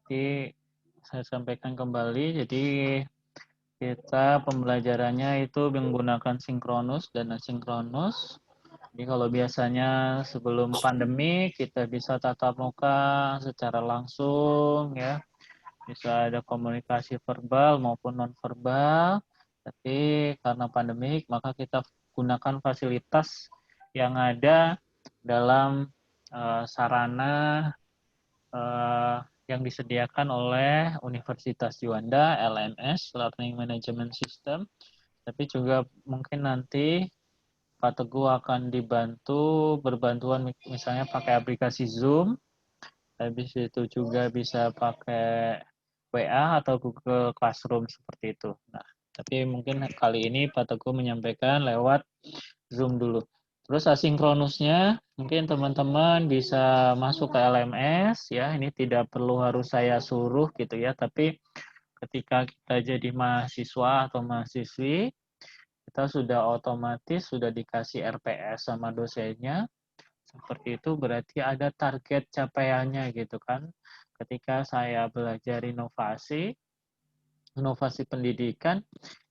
Jadi saya sampaikan kembali, jadi kita pembelajarannya itu menggunakan sinkronus dan asinkronus. Jadi kalau biasanya sebelum pandemi kita bisa tatap muka secara langsung ya, bisa ada komunikasi verbal maupun nonverbal. Tapi karena pandemik maka kita gunakan fasilitas yang ada dalam sarana yang disediakan oleh Universitas Juanda, LMS, Learning Management System. Tapi juga mungkin nanti Pak Teguh akan dibantu berbantuan misalnya pakai aplikasi Zoom, habis itu juga bisa pakai WA atau Google Classroom seperti itu. Nah, tapi mungkin kali ini Pak Teguh menyampaikan lewat Zoom dulu. Terus asinkronusnya mungkin teman-teman bisa masuk ke LMS ya, ini tidak perlu harus saya suruh gitu ya, tapi ketika kita jadi mahasiswa atau mahasiswi, kita sudah otomatis sudah dikasih RPS sama dosennya. Seperti itu berarti ada target capaiannya gitu kan. Ketika saya belajar inovasi pendidikan,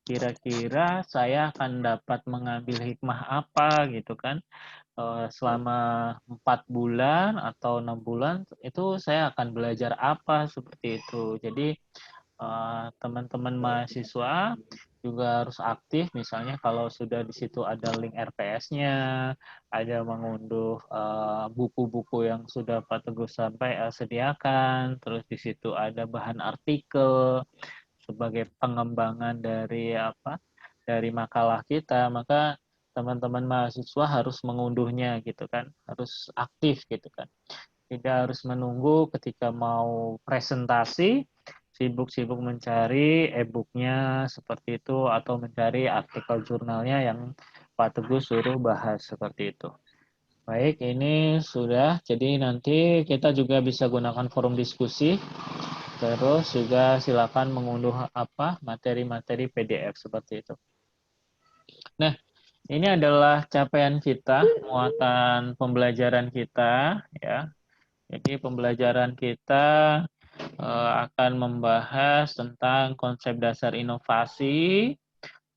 kira-kira saya akan dapat mengambil hikmah apa gitu kan. Selama 4 bulan atau 6 bulan itu saya akan belajar apa seperti itu. Jadi teman-teman mahasiswa juga harus aktif, misalnya kalau sudah di situ ada link RPS-nya, ada mengunduh buku-buku yang sudah Pak Teguh sampai sediakan, terus di situ ada bahan artikel sebagai pengembangan dari dari makalah kita, maka teman-teman mahasiswa harus mengunduhnya gitu kan, harus aktif gitu kan. Tidak harus menunggu ketika mau presentasi, sibuk-sibuk mencari e-booknya seperti itu, atau mencari artikel jurnalnya yang Pak Teguh suruh bahas seperti itu. Baik, ini sudah. Jadi nanti kita juga bisa gunakan forum diskusi. Terus juga silakan mengunduh materi-materi PDF seperti itu. Nah, ini adalah capaian kita, muatan pembelajaran kita ya. Jadi pembelajaran kita akan membahas tentang konsep dasar inovasi,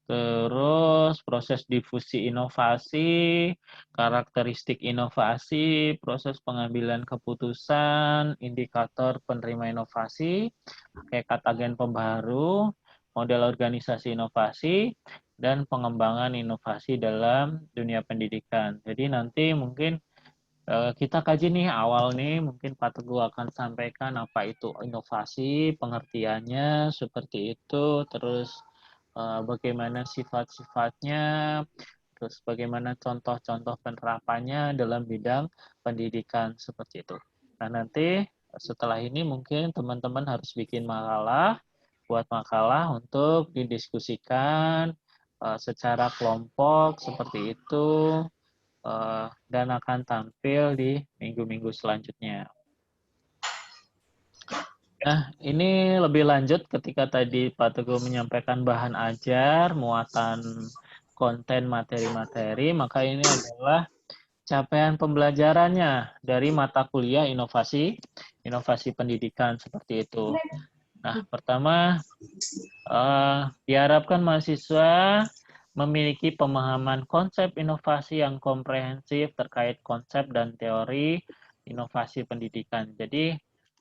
terus proses difusi inovasi, karakteristik inovasi, proses pengambilan keputusan, indikator penerima inovasi, hakikat agen pembaharu, model organisasi inovasi, dan pengembangan inovasi dalam dunia pendidikan. Jadi nanti mungkin kita kaji nih awal nih, mungkin Pak Teguh akan sampaikan apa itu inovasi, pengertiannya seperti itu, terus bagaimana sifat-sifatnya, terus bagaimana contoh-contoh penerapannya dalam bidang pendidikan seperti itu. Nah nanti setelah ini mungkin teman-teman harus bikin makalah, buat makalah untuk didiskusikan secara kelompok seperti itu, dan akan tampil di minggu-minggu selanjutnya. Nah, ini lebih lanjut ketika tadi Pak Teguh menyampaikan bahan ajar, muatan konten materi-materi, maka ini adalah capaian pembelajarannya dari mata kuliah inovasi pendidikan seperti itu. Nah, pertama, diharapkan mahasiswa memiliki pemahaman konsep inovasi yang komprehensif terkait konsep dan teori inovasi pendidikan. Jadi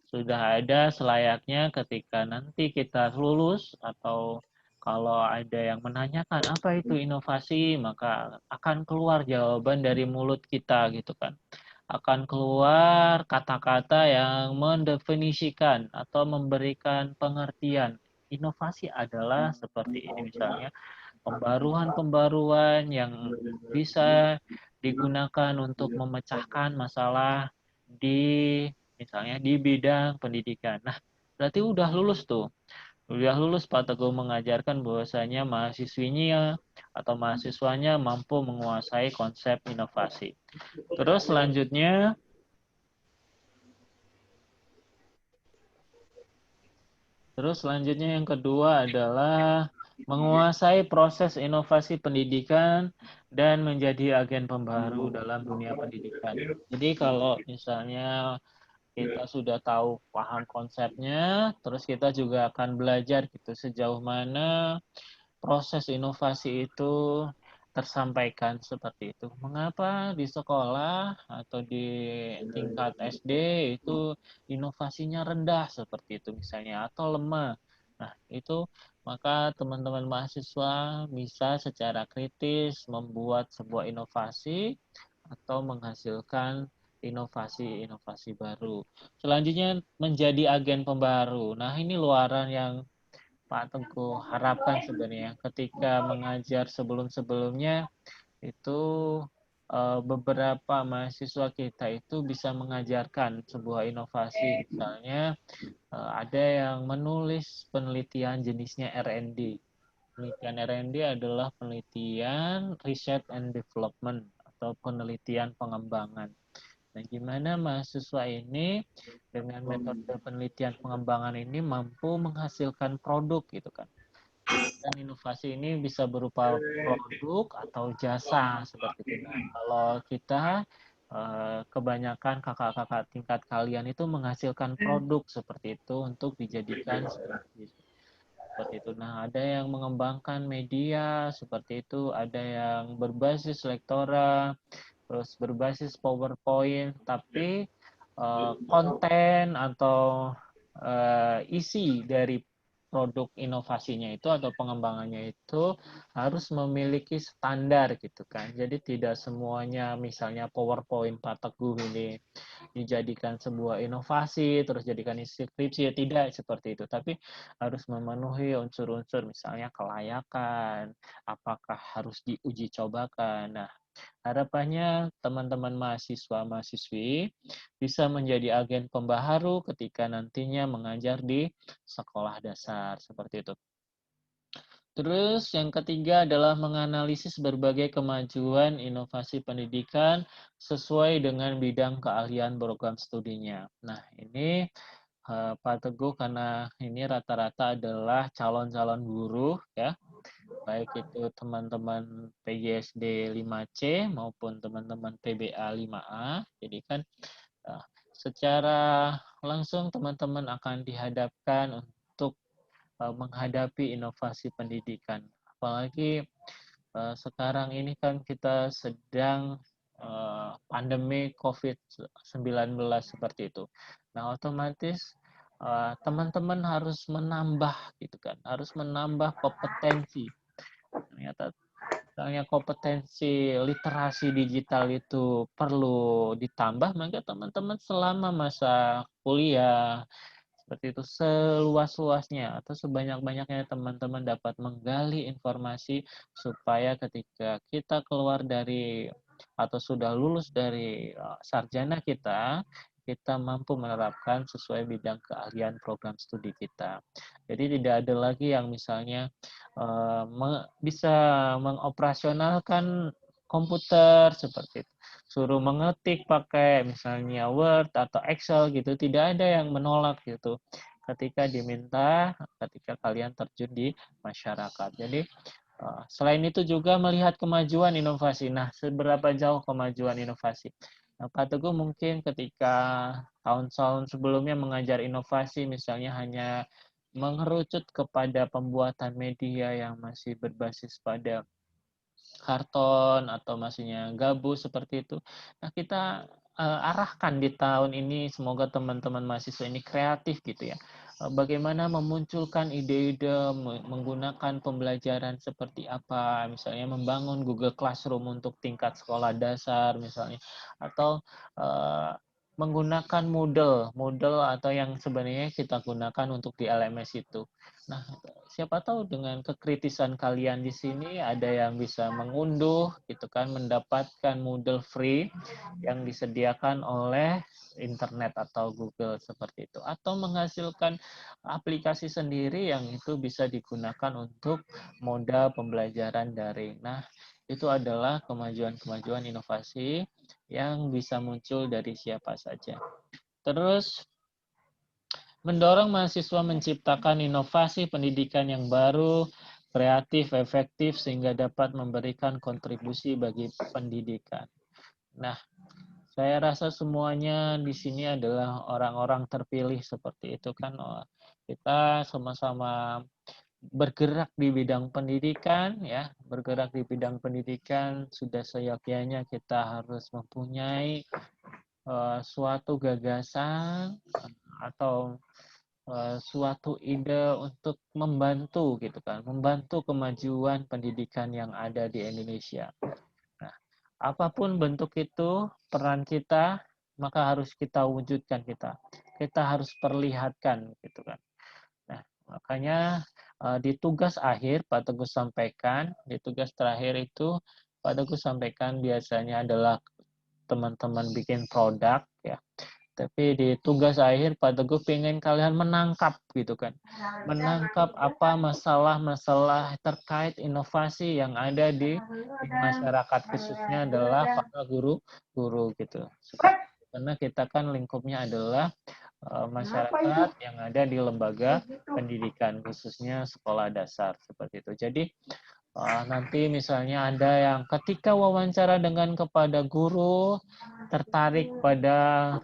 sudah ada selayaknya ketika nanti kita lulus atau kalau ada yang menanyakan apa itu inovasi, maka akan keluar jawaban dari mulut kita gitu kan. Akan keluar kata-kata yang mendefinisikan atau memberikan pengertian. Inovasi adalah seperti ini misalnya, pembaruan-pembaruan yang bisa digunakan untuk memecahkan masalah di misalnya di bidang pendidikan. Nah, berarti udah lulus tuh. Udah lulus Pak Teguh mengajarkan bahwasanya mahasiswinya atau mahasiswanya mampu menguasai konsep inovasi. Terus selanjutnya yang kedua adalah menguasai proses inovasi pendidikan dan menjadi agen pembaru dalam dunia pendidikan. Jadi kalau misalnya kita sudah tahu paham konsepnya, terus kita juga akan belajar gitu sejauh mana proses inovasi itu tersampaikan seperti itu. Mengapa di sekolah atau di tingkat SD itu inovasinya rendah seperti itu misalnya atau lemah. Nah, itu maka teman-teman mahasiswa bisa secara kritis membuat sebuah inovasi atau menghasilkan inovasi-inovasi baru. Selanjutnya menjadi agen pembaru. Nah, ini luaran yang Pak Teguh harapkan sebenarnya ketika mengajar sebelum-sebelumnya itu beberapa mahasiswa kita itu bisa mengajarkan sebuah inovasi. Misalnya ada yang menulis penelitian jenisnya R&D. Penelitian R&D adalah penelitian research and development atau penelitian pengembangan. Nah, gimana mahasiswa ini dengan metode penelitian pengembangan ini mampu menghasilkan produk gitu kan. Dan inovasi ini bisa berupa produk atau jasa seperti itu. Nah, kalau kita kebanyakan kakak-kakak tingkat kalian itu menghasilkan produk seperti itu untuk dijadikan seperti itu. Nah, ada yang mengembangkan media seperti itu, ada yang berbasis lektora, terus berbasis PowerPoint, tapi konten atau isi dari produk inovasinya itu atau pengembangannya itu harus memiliki standar gitu kan. Jadi tidak semuanya misalnya PowerPoint Pak Teguh ini dijadikan sebuah inovasi terus jadikan skripsi, ya tidak seperti itu, tapi harus memenuhi unsur-unsur misalnya kelayakan, apakah harus diuji cobakan. Nah, harapannya teman-teman mahasiswa-mahasiswi bisa menjadi agen pembaharu ketika nantinya mengajar di sekolah dasar seperti itu. Terus yang ketiga adalah menganalisis berbagai kemajuan inovasi pendidikan sesuai dengan bidang keahlian program studinya. Nah, ini Pak Teguh karena ini rata-rata adalah calon-calon guru ya, baik itu teman-teman PGSD 5C maupun teman-teman PBA 5A. Jadi kan secara langsung teman-teman akan dihadapkan untuk menghadapi inovasi pendidikan. Apalagi sekarang ini kan kita sedang pandemi COVID-19 seperti itu. Nah, otomatis teman-teman harus menambah gitu kan, harus menambah kompetensi. Ternyata misalnya kompetensi literasi digital itu perlu ditambah, maka teman-teman selama masa kuliah seperti itu seluas-luasnya atau sebanyak-banyaknya teman-teman dapat menggali informasi supaya ketika kita keluar dari atau sudah lulus dari sarjana kita, kita mampu menerapkan sesuai bidang keahlian program studi kita. Jadi tidak ada lagi yang misalnya bisa mengoperasionalkan komputer seperti itu. Suruh mengetik pakai misalnya Word atau Excel gitu, tidak ada yang menolak gitu ketika diminta ketika kalian terjun di masyarakat. Jadi selain itu juga melihat kemajuan inovasi. Nah, seberapa jauh kemajuan inovasi? Nah, Pak Teguh mungkin ketika tahun-tahun sebelumnya mengajar inovasi misalnya hanya mengerucut kepada pembuatan media yang masih berbasis pada karton atau masihnya gabus seperti itu. Nah, kita arahkan di tahun ini semoga teman-teman mahasiswa ini kreatif gitu ya. Bagaimana memunculkan ide-ide menggunakan pembelajaran seperti apa, misalnya membangun Google Classroom untuk tingkat sekolah dasar misalnya, atau menggunakan Moodle atau yang sebenarnya kita gunakan untuk di LMS itu. Nah, siapa tahu dengan kekritisan kalian di sini ada yang bisa mengunduh gitu kan, mendapatkan Moodle free yang disediakan oleh internet atau Google seperti itu, atau menghasilkan aplikasi sendiri yang itu bisa digunakan untuk moda pembelajaran daring. Nah, itu adalah kemajuan-kemajuan inovasi yang bisa muncul dari siapa saja. Terus mendorong mahasiswa menciptakan inovasi pendidikan yang baru, kreatif, efektif, sehingga dapat memberikan kontribusi bagi pendidikan. Nah, Saya rasa semuanya di sini adalah orang-orang terpilih seperti itu kan. Kita sama-sama bergerak di bidang pendidikan ya, bergerak di bidang pendidikan sudah seyogyanya kita harus mempunyai suatu gagasan atau suatu ide untuk membantu gitu kan, membantu kemajuan pendidikan yang ada di Indonesia. Nah, apapun bentuk itu, peran kita, maka harus kita wujudkan kita. Kita harus perlihatkan gitu kan. Nah, makanya di tugas akhir Pak Teguh sampaikan, di tugas terakhir itu Pak Teguh sampaikan biasanya adalah teman-teman bikin produk ya. Tapi di tugas akhir Pak Teguh pengen kalian menangkap gitu kan. Menangkap apa masalah-masalah terkait inovasi yang ada di masyarakat, khususnya adalah para guru-guru gitu. Karena kita kan lingkupnya adalah masyarakat yang ada di lembaga pendidikan, khususnya sekolah dasar seperti itu. Jadi nanti misalnya ada yang ketika wawancara dengan kepada guru tertarik pada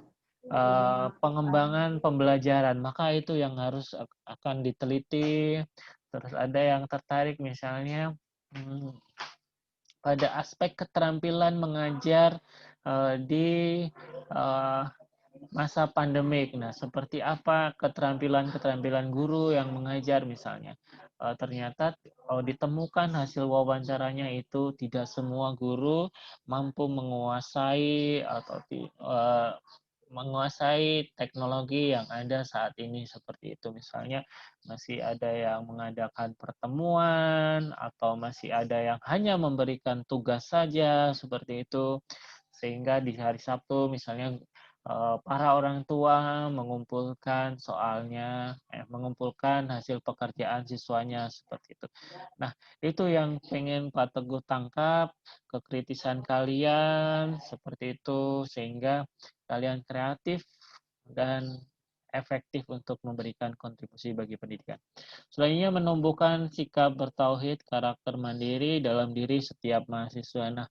pengembangan pembelajaran, maka itu yang harus akan diteliti. Terus ada yang tertarik misalnya pada aspek keterampilan mengajar di masa pandemik. Nah, seperti apa keterampilan-keterampilan guru yang mengajar misalnya. Ternyata ditemukan hasil wawancaranya itu tidak semua guru mampu menguasai atau menguasai teknologi yang ada saat ini seperti itu. Misalnya masih ada yang mengadakan pertemuan atau masih ada yang hanya memberikan tugas saja seperti itu. Sehingga di hari Sabtu misalnya para orang tua mengumpulkan soalnya, mengumpulkan hasil pekerjaan siswanya seperti itu. Nah, itu yang pengen Pak Teguh tangkap, kekritisan kalian seperti itu, sehingga kalian kreatif dan efektif untuk memberikan kontribusi bagi pendidikan. Selanjutnya menumbuhkan sikap bertauhid, karakter mandiri dalam diri setiap mahasiswa. Nah,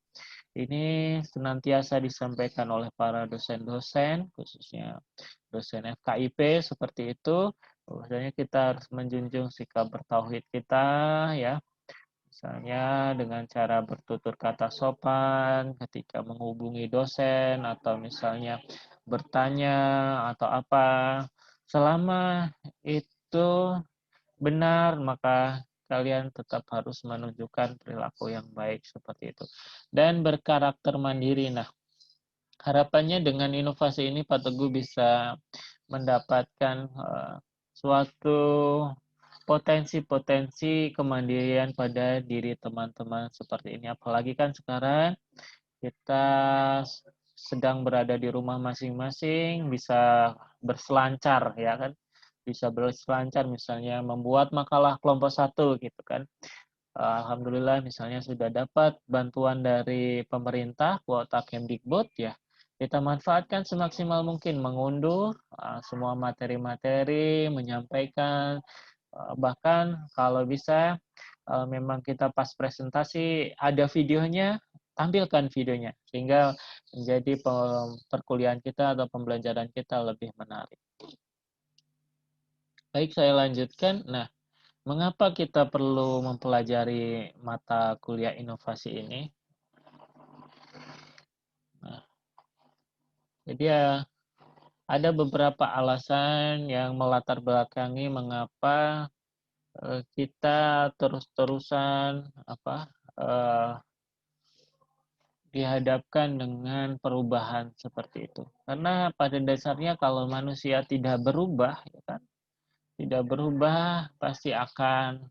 ini senantiasa disampaikan oleh para dosen-dosen, khususnya dosen FKIP seperti itu. Bahwasanya kita harus menjunjung sikap bertauhid kita ya. Misalnya dengan cara bertutur kata sopan ketika menghubungi dosen atau misalnya bertanya atau apa. Selama itu benar, maka kalian tetap harus menunjukkan perilaku yang baik seperti itu. Dan berkarakter mandiri. Nah, harapannya dengan inovasi ini Pak Teguh bisa mendapatkan suatu potensi-potensi kemandirian pada diri teman-teman seperti ini. Apalagi kan sekarang kita sedang berada di rumah masing-masing, bisa berselancar ya kan, bisa berselancar misalnya membuat makalah kelompok satu gitu kan. Alhamdulillah misalnya sudah dapat bantuan dari pemerintah kuota Kemdikbud ya. Kita manfaatkan semaksimal mungkin mengunduh semua materi-materi, menyampaikan bahkan kalau bisa memang kita pas presentasi ada videonya, tampilkan videonya sehingga menjadi perkuliahan kita atau pembelajaran kita lebih menarik. Baik, saya lanjutkan. Nah, mengapa kita perlu mempelajari mata kuliah inovasi ini? Nah, jadi ya ada beberapa alasan yang melatar belakangi mengapa kita terus-terusan dihadapkan dengan perubahan seperti itu. Karena pada dasarnya kalau manusia tidak berubah, ya kan, tidak berubah pasti akan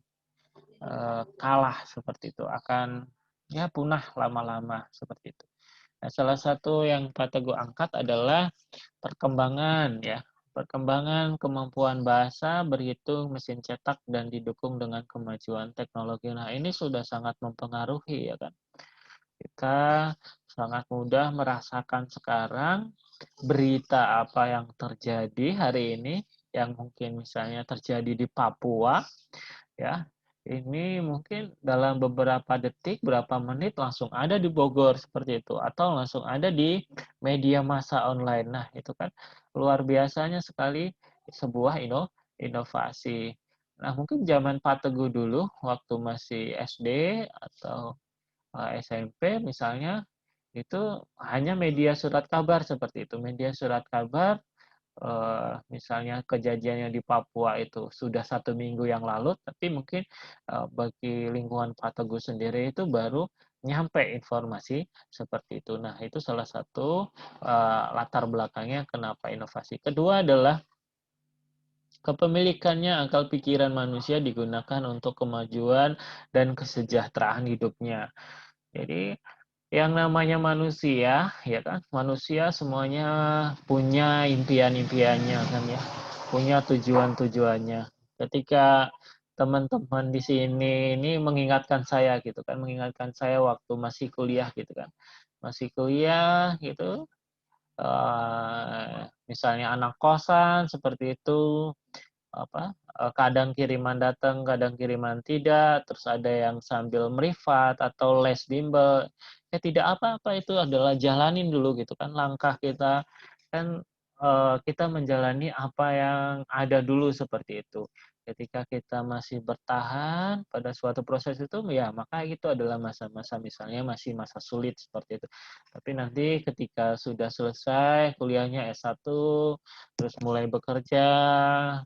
kalah seperti itu, akan ya punah lama-lama seperti itu. Nah, salah satu yang Pak Teguh angkat adalah perkembangan ya, perkembangan kemampuan bahasa, berhitung, mesin cetak dan didukung dengan kemajuan teknologi. Nah, ini sudah sangat mempengaruhi ya kan. Kita sangat mudah merasakan sekarang berita apa yang terjadi hari ini, yang mungkin misalnya terjadi di Papua ya, ini mungkin dalam beberapa detik, berapa menit langsung ada di Bogor seperti itu, atau langsung ada di media massa online. Nah, itu kan luar biasanya sekali sebuah inovasi. Nah, mungkin zaman Pak Teguh dulu waktu masih SD atau SMP misalnya, itu hanya media surat kabar seperti itu. Media surat kabar, misalnya kejadiannya di Papua itu sudah 1 minggu yang lalu, tapi mungkin bagi lingkungan Pak Teguh sendiri itu baru nyampe informasi seperti itu. Nah, itu salah satu latar belakangnya kenapa inovasi. Kedua adalah kepemilikannya akal pikiran manusia digunakan untuk kemajuan dan kesejahteraan hidupnya. Jadi yang namanya manusia, ya kan, manusia semuanya punya impian-impiannya kan ya, punya tujuan-tujuannya. Ketika teman-teman di sini ini mengingatkan saya gitu kan, mengingatkan saya waktu masih kuliah gitu kan. Masih kuliah gitu, misalnya anak kosan seperti itu, apa, kadang kiriman datang, kadang kiriman tidak, terus ada yang sambil merivat atau les bimbel. Ya tidak apa-apa, itu adalah jalanin dulu gitu kan, langkah kita kan, kita menjalani apa yang ada dulu seperti itu. Ketika kita masih bertahan pada suatu proses itu, ya maka itu adalah masa-masa misalnya masih masa sulit seperti itu. Tapi nanti ketika sudah selesai kuliahnya S1, terus mulai bekerja,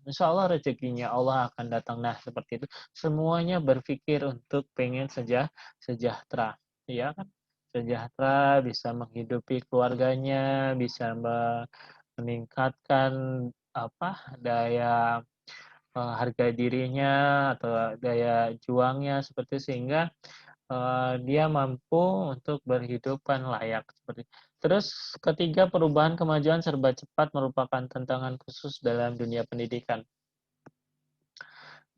insya Allah rezekinya Allah akan datang. Nah, seperti itu. Semuanya berpikir untuk pengen sejahtera. Ya kan? Sejahtera, bisa menghidupi keluarganya, bisa meningkatkan daya harga dirinya atau daya juangnya seperti sehingga dia mampu untuk berhidupan layak seperti. Terus ketiga, perubahan kemajuan serba cepat merupakan tantangan khusus dalam dunia pendidikan.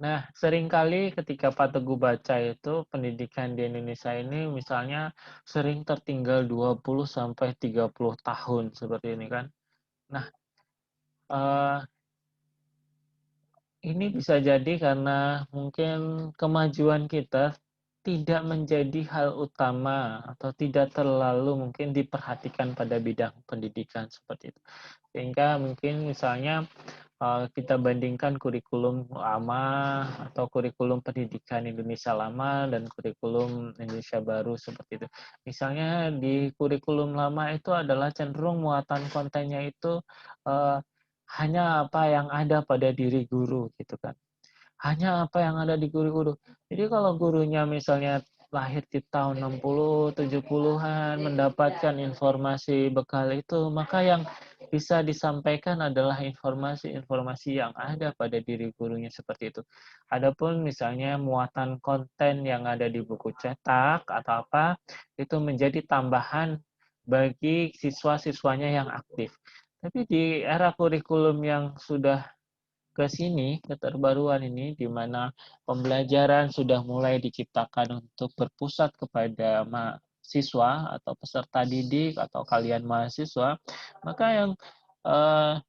Nah, seringkali ketika Pak Teguh baca itu pendidikan di Indonesia ini misalnya sering tertinggal 20 sampai 30 tahun seperti ini kan. Nah, eh, ini bisa jadi karena mungkin kemajuan kita tidak menjadi hal utama atau tidak terlalu mungkin diperhatikan pada bidang pendidikan seperti itu. Sehingga mungkin misalnya kita bandingkan kurikulum lama atau kurikulum pendidikan Indonesia lama dan kurikulum Indonesia baru seperti itu. Misalnya di kurikulum lama itu adalah cenderung muatan kontennya itu uh, hanya apa yang ada pada diri guru gitu kan. Hanya apa yang ada di guru-guru. Jadi kalau gurunya misalnya lahir di tahun 60, 70-an, mendapatkan informasi bekal itu, maka yang bisa disampaikan adalah informasi-informasi yang ada pada diri gurunya seperti itu. Adapun misalnya muatan konten yang ada di buku cetak atau apa, itu menjadi tambahan bagi siswa-siswanya yang aktif. Tapi di era kurikulum yang sudah ke sini, keterbaruan ini, di mana pembelajaran sudah mulai diciptakan untuk berpusat kepada mahasiswa atau peserta didik atau kalian mahasiswa, maka yang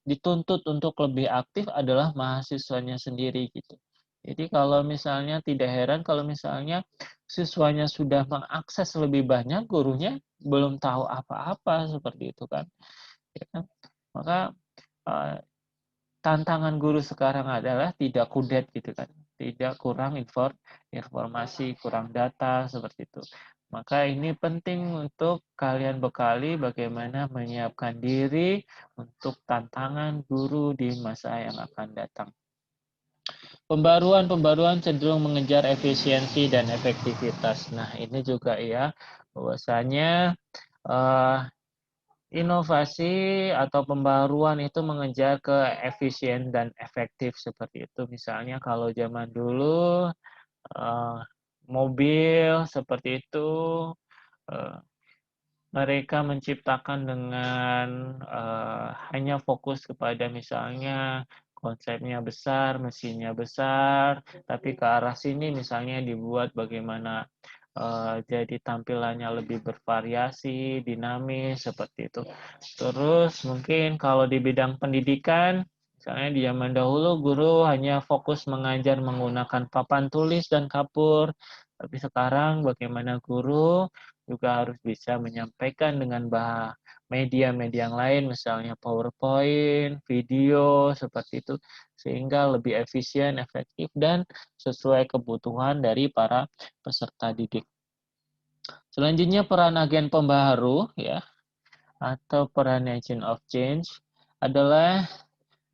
dituntut untuk lebih aktif adalah mahasiswanya sendiri gitu. Jadi kalau misalnya tidak heran kalau misalnya siswanya sudah mengakses lebih banyak, gurunya belum tahu apa-apa seperti itu kan. Ya kan? Maka eh, tantangan guru sekarang adalah tidak kudet gitu kan, tidak kurang informasi, kurang data seperti itu. Maka ini penting untuk kalian bekali bagaimana menyiapkan diri untuk tantangan guru di masa yang akan datang. Pembaruan-pembaruan cenderung mengejar efisiensi dan efektivitas. Nah, ini juga ya, bahwasanya eh, inovasi atau pembaruan itu mengejar ke efisien dan efektif seperti itu. Misalnya kalau zaman dulu eh, mobil seperti itu eh, mereka menciptakan dengan hanya fokus kepada misalnya konsepnya besar, mesinnya besar, tapi ke arah sini misalnya dibuat bagaimana jadi tampilannya lebih bervariasi, dinamis seperti itu. Terus mungkin kalau di bidang pendidikan Misalnya di zaman dahulu guru hanya fokus mengajar menggunakan papan tulis dan kapur, tapi sekarang bagaimana guru juga harus bisa menyampaikan dengan media-media yang lain, misalnya PowerPoint, video, seperti itu, sehingga lebih efisien, efektif, dan sesuai kebutuhan dari para peserta didik. Selanjutnya peran agen pembaharu, ya, atau peran agent of change adalah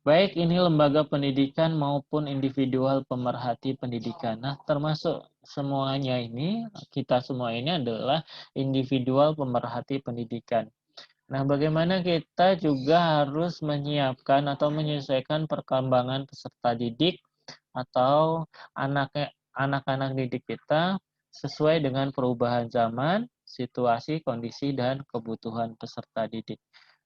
baik ini lembaga pendidikan maupun individual pemerhati pendidikan. Nah, termasuk semuanya ini, kita semua ini adalah individual pemerhati pendidikan. Nah, bagaimana kita juga harus menyiapkan atau menyesuaikan perkembangan peserta didik atau anak-anak didik kita sesuai dengan perubahan zaman, situasi, kondisi, dan kebutuhan peserta didik.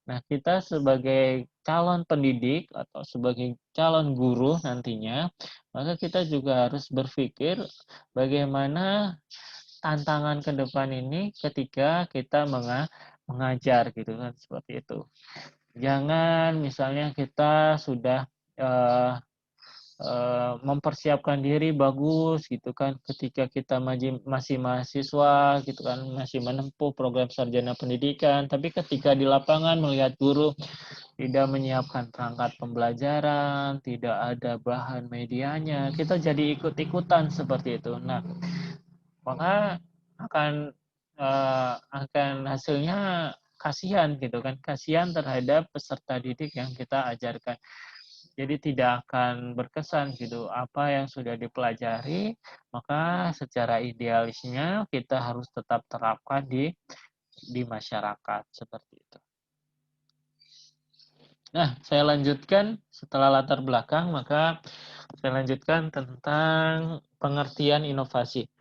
Nah, kita sebagai calon pendidik atau sebagai calon guru nantinya, maka kita juga harus berpikir bagaimana tantangan ke depan ini ketika kita mengajar gitu kan, seperti itu. Jangan misalnya kita sudah mempersiapkan diri bagus gitu kan ketika kita masih mahasiswa gitu kan, masih menempuh program sarjana pendidikan, tapi ketika di lapangan melihat guru tidak menyiapkan perangkat pembelajaran, tidak ada bahan medianya, kita jadi ikut-ikutan seperti itu. Nah, maka akan hasilnya kasihan gitu kan, kasihan terhadap peserta didik yang kita ajarkan. Jadi tidak akan berkesan gitu apa yang sudah dipelajari, maka secara idealisnya kita harus tetap terapkan di masyarakat seperti itu. Nah, saya lanjutkan setelah latar belakang, maka saya lanjutkan tentang pengertian inovasi.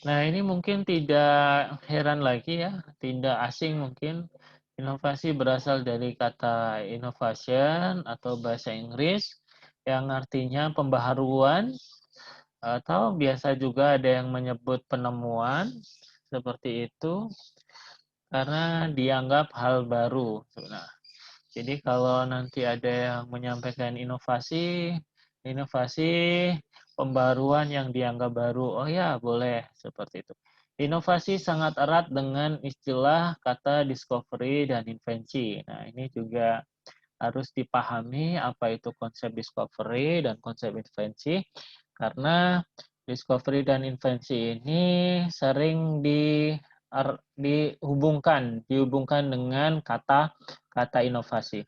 Nah, ini mungkin tidak heran lagi ya, tidak asing mungkin. Inovasi berasal dari kata innovation atau bahasa Inggris yang artinya pembaharuan, atau biasa juga ada yang menyebut penemuan, seperti itu, karena dianggap hal baru. Nah, jadi kalau nanti ada yang menyampaikan inovasi pembaruan yang dianggap baru, oh ya boleh seperti itu. Inovasi sangat erat dengan istilah kata discovery dan invensi. Nah, ini juga harus dipahami apa itu konsep discovery dan konsep invensi, karena discovery dan invensi ini sering dihubungkan dengan kata inovasi.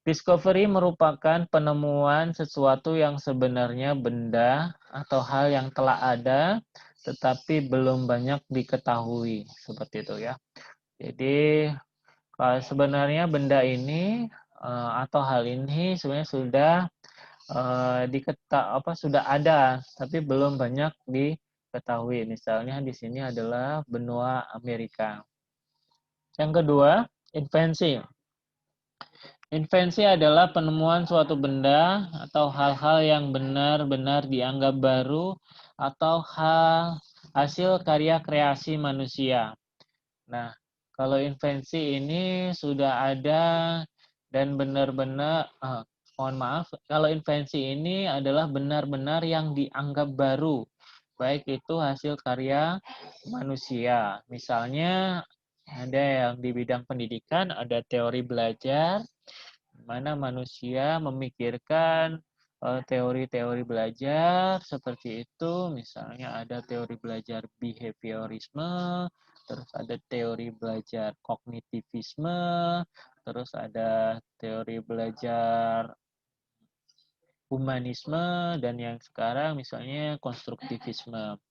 Discovery merupakan penemuan sesuatu yang sebenarnya benda atau hal yang telah ada tetapi belum banyak diketahui, seperti itu ya. Jadi sebenarnya benda ini atau hal ini sebenarnya sudah ada tapi belum banyak diketahui. Misalnya di sini adalah benua Amerika. Yang kedua, invensi. Invensi adalah penemuan suatu benda atau hal-hal yang benar-benar dianggap baru atau hasil karya kreasi manusia. Nah, kalau invensi ini sudah ada dan benar-benar, mohon maaf, kalau invensi ini adalah benar-benar yang dianggap baru, baik itu hasil karya manusia. Misalnya ada yang di bidang pendidikan, ada teori belajar, di mana manusia memikirkan teori-teori belajar seperti itu. Misalnya ada teori belajar behaviorisme, terus ada teori belajar kognitivisme, terus ada teori belajar humanisme, dan yang sekarang misalnya konstruktivisme.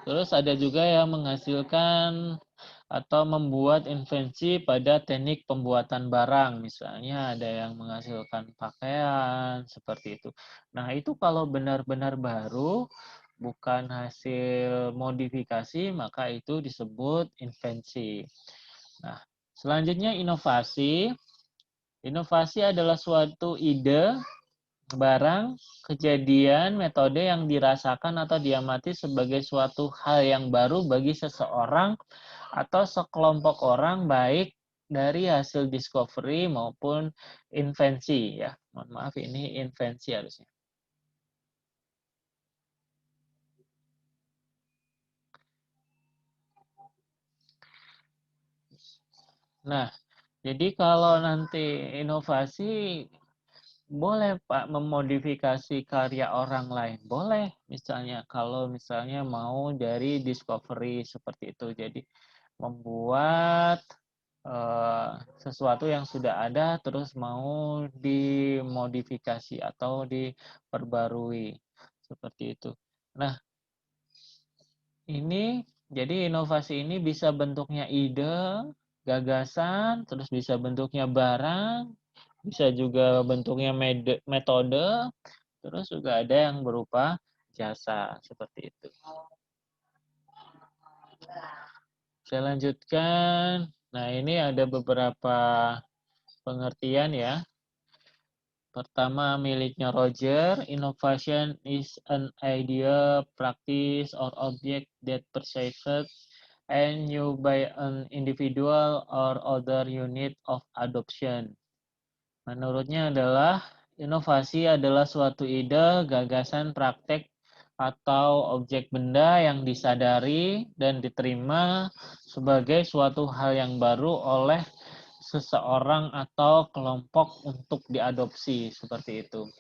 Terus ada juga yang menghasilkan atau membuat invensi pada teknik pembuatan barang. Misalnya ada yang menghasilkan pakaian, seperti itu. Nah, itu kalau benar-benar baru, bukan hasil modifikasi, maka itu disebut invensi. Nah, selanjutnya inovasi. Inovasi adalah suatu ide, barang, kejadian, metode yang dirasakan atau diamati sebagai suatu hal yang baru bagi seseorang atau sekelompok orang, baik dari hasil discovery maupun invensi ya. Mohon maaf ini invensi harusnya. Nah, jadi kalau nanti inovasi boleh Pak memodifikasi karya orang lain. Boleh misalnya kalau misalnya mau dari discovery seperti itu. Jadi membuat sesuatu yang sudah ada terus mau dimodifikasi atau diperbarui seperti itu. Nah, ini jadi inovasi ini bisa bentuknya ide, gagasan, terus bisa bentuknya barang, bisa juga bentuknya metode, terus juga ada yang berupa jasa seperti itu. Saya lanjutkan. Nah, ini ada beberapa pengertian ya. Pertama miliknya Roger, innovation is an idea, practice, or object that perceived and new by an individual or other unit of adoption. Menurutnya adalah inovasi adalah suatu ide, gagasan, praktek, atau objek benda yang disadari dan diterima sebagai suatu hal yang baru oleh seseorang atau kelompok untuk diadopsi seperti itu.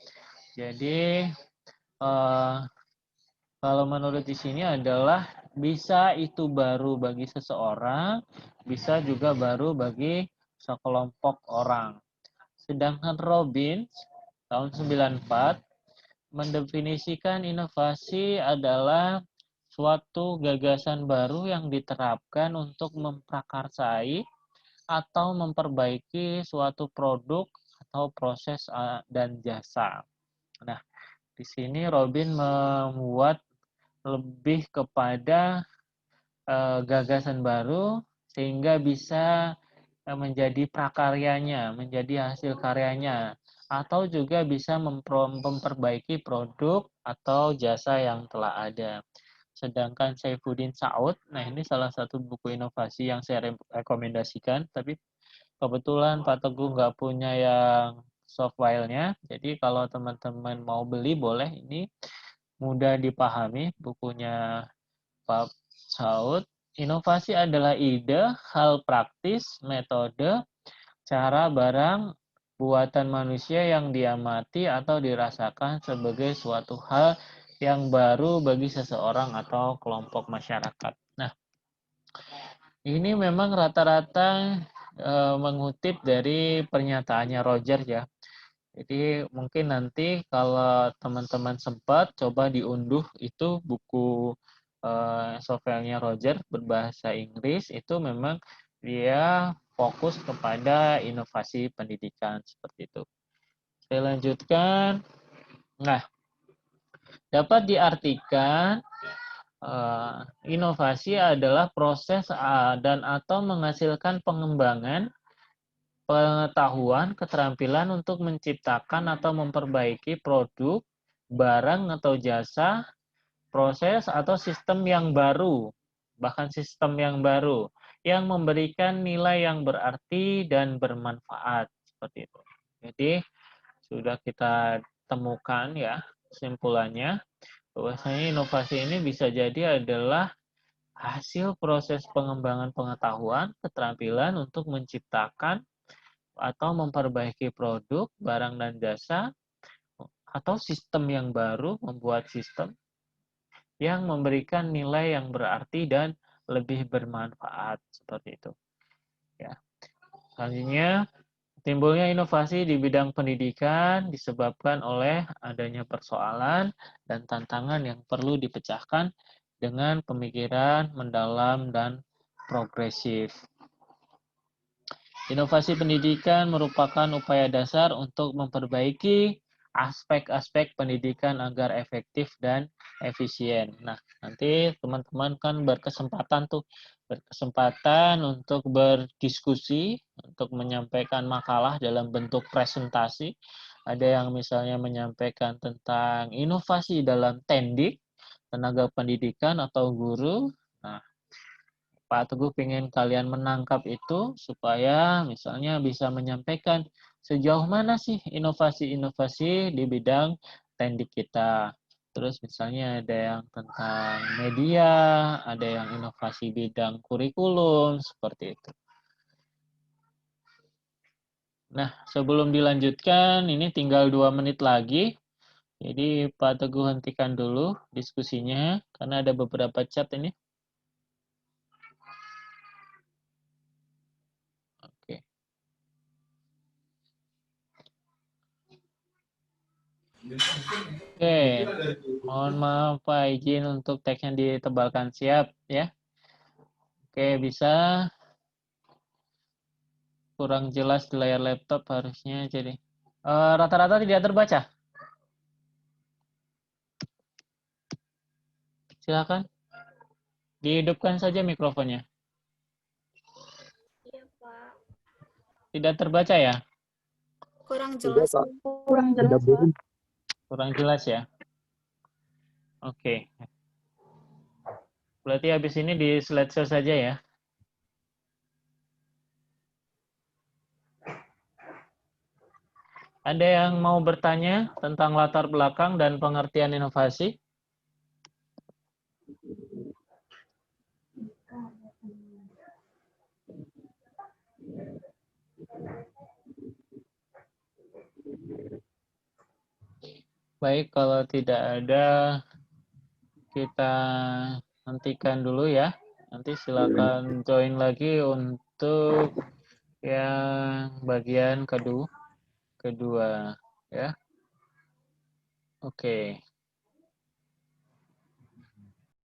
Jadi kalau menurut di sini adalah bisa itu baru bagi seseorang, bisa juga baru bagi sekelompok orang. Sedangkan Robbins tahun 94 mendefinisikan inovasi adalah suatu gagasan baru yang diterapkan untuk memprakarsai atau memperbaiki suatu produk atau proses dan jasa. Nah, di sini Robin membuat lebih kepada gagasan baru sehingga bisa menjadi prakaryanya, menjadi hasil karyanya, atau juga bisa memperbaiki produk atau jasa yang telah ada. Sedangkan Saifuddin Saud, nah ini salah satu buku inovasi yang saya rekomendasikan, tapi kebetulan Pak Teguh nggak punya yang soft file-nya, jadi kalau teman-teman mau beli boleh, ini mudah dipahami bukunya Pak Saud. Inovasi adalah ide, hal praktis, metode, cara barang buatan manusia yang diamati atau dirasakan sebagai suatu hal yang baru bagi seseorang atau kelompok masyarakat. Nah, ini memang rata-rata mengutip dari pernyataannya Roger ya. Jadi mungkin nanti kalau teman-teman sempat coba diunduh itu buku sovelnya Roger berbahasa Inggris itu memang dia fokus kepada inovasi pendidikan seperti itu. Saya lanjutkan. Nah, dapat diartikan inovasi adalah proses dan atau menghasilkan pengembangan pengetahuan, keterampilan untuk menciptakan atau memperbaiki produk, barang atau jasa, proses atau sistem yang baru, bahkan sistem yang baru, yang memberikan nilai yang berarti dan bermanfaat. Seperti itu. Jadi, sudah kita temukan ya kesimpulannya, bahwasanya inovasi ini bisa jadi adalah hasil proses pengembangan pengetahuan, keterampilan untuk menciptakan atau memperbaiki produk, barang dan jasa, atau sistem yang baru, membuat sistem yang memberikan nilai yang berarti dan lebih bermanfaat seperti itu. Ya. Selanjutnya, timbulnya inovasi di bidang pendidikan disebabkan oleh adanya persoalan dan tantangan yang perlu dipecahkan dengan pemikiran mendalam dan progresif. Inovasi pendidikan merupakan upaya dasar untuk memperbaiki aspek-aspek pendidikan agar efektif dan efisien. Nah, nanti teman-teman kan berkesempatan untuk berdiskusi, untuk menyampaikan makalah dalam bentuk presentasi. Ada yang misalnya menyampaikan tentang inovasi dalam tendik, tenaga pendidikan atau guru. Nah, Pak Teguh ingin kalian menangkap itu supaya misalnya bisa menyampaikan sejauh mana sih inovasi-inovasi di bidang teknik kita. Terus misalnya ada yang tentang media, ada yang inovasi bidang kurikulum, seperti itu. Nah, sebelum dilanjutkan, ini tinggal 2 menit lagi. Jadi Pak Teguh hentikan dulu diskusinya, karena ada beberapa chat ini. Oke. Oke, mohon maaf Pak, izin untuk teksnya ditebalkan. Siap ya. Oke, bisa. Kurang jelas di layar laptop harusnya jadi. Rata-rata tidak terbaca. Silakan. Dihidupkan saja mikrofonnya. Iya, Pak. Tidak terbaca ya? Kurang jelas. Kurang jelas, Pak. Kurang jelas ya? Oke. Berarti habis ini di slideshow saja ya? Ada yang mau bertanya tentang latar belakang dan pengertian inovasi? Baik, kalau tidak ada, kita hentikan dulu ya. Nanti silakan join lagi untuk yang bagian kedua ya. Oke.